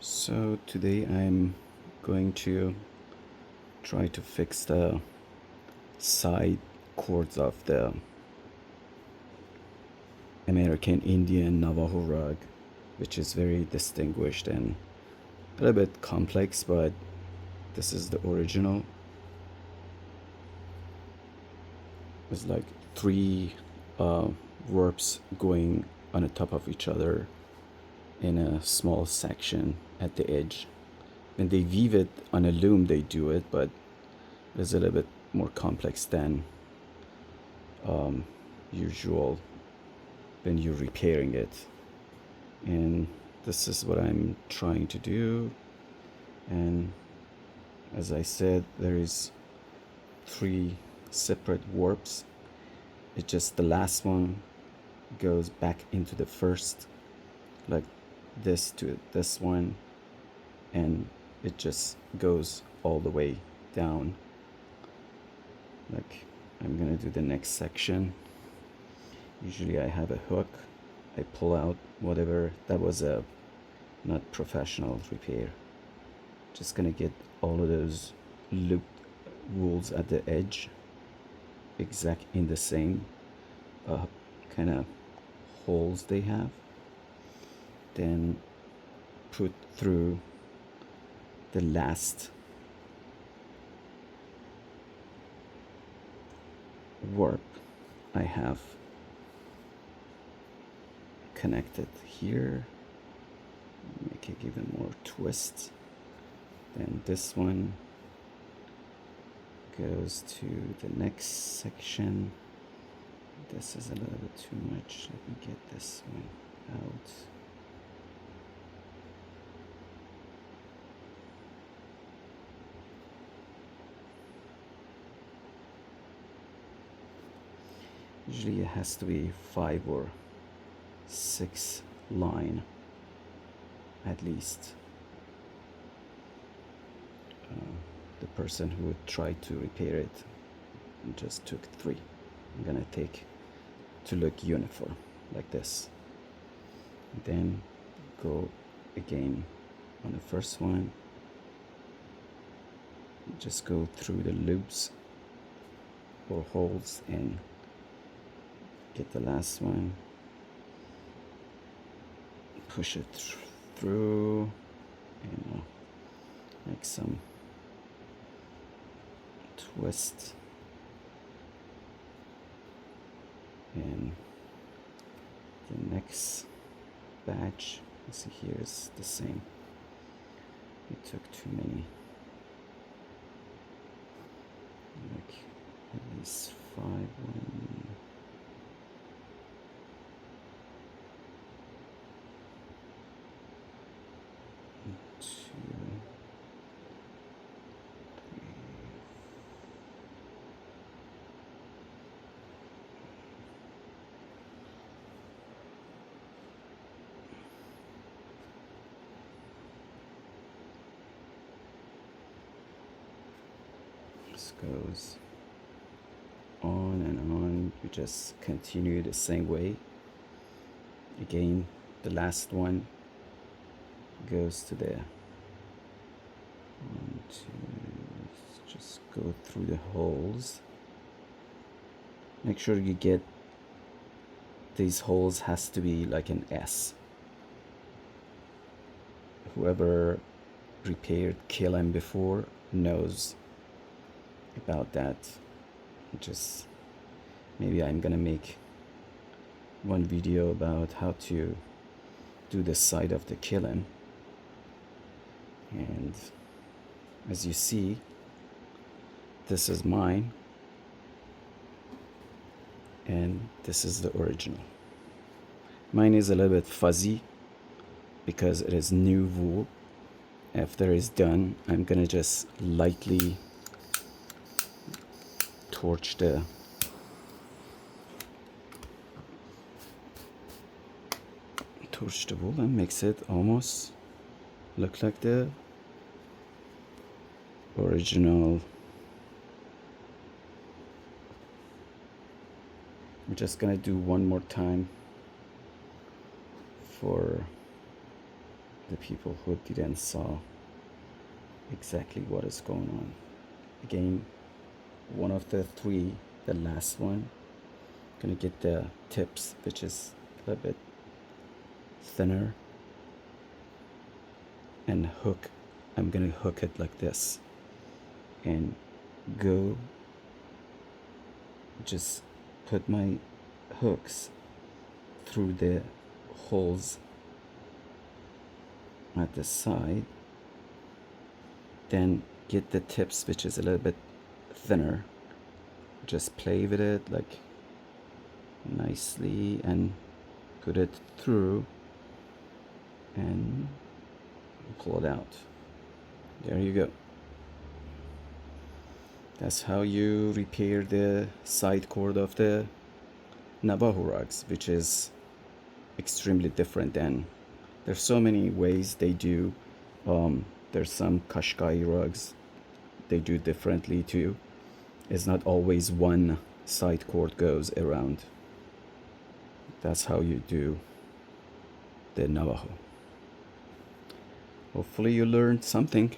So today I'm going to try to fix the side cords of the American Indian Navajo rug, which is very distinguished and a little bit complex, but this is the original. It's like three uh, warps going on the top of each other in a small section at the edge. When they weave it on a loom, they do it, but it's a little bit more complex than usual when you're repairing it. And this is what I'm trying to do. And as I said, there is three separate warps. It's just the last one goes back into the first, like this to this one, and it just goes all the way down. Like I'm gonna do the next section. Usually I have a hook. I pull out whatever. That was a not professional repair. Just gonna get all of those looped wools at the edge exact in the same kind of holes they have. Then put through the last warp I have connected here. Make it even more twist. Then this one goes to the next section. This is a little bit too much. Let me get this one out. Usually it has to be 5 or 6 line at least. The person who tried to repair it just took 3. I'm gonna take to look uniform like this. Then go again on the first one. Just go through the loops or holes and get the last one. Push it through, make some twist, and the next batch, you see here, is the same. We took too many, like at least 5. 1, 2, 3. This goes on and on. You just continue the same way. Again, the last one goes to there. 1, 2. Just go through the holes. Make sure you get these holes has to be like an S. Whoever repaired Kilim before knows about that. Just maybe I'm gonna make one video about how to do the side of the Kilim. And as you see, this is mine and this is the original. Mine is a little bit fuzzy because it is new wool. After it's done, I'm gonna just lightly torch the wool and makes it almost look like the original. I'm just gonna do one more time for the people who didn't saw exactly what is going on. Again, one of the three, the last one, gonna get the tips, which is a little bit thinner, and hook. I'm gonna hook it like this and go, just put my hooks through the holes at the side, then get the tips, which is a little bit thinner, just play with it like nicely and put it through and pull it out. There you go. That's how you repair the side cord of the Navajo rugs, which is extremely different than, there's so many ways they do. There's some Qashqai rugs they do differently too. It's not always one side cord goes around. That's how you do the Navajo. Hopefully you learned something.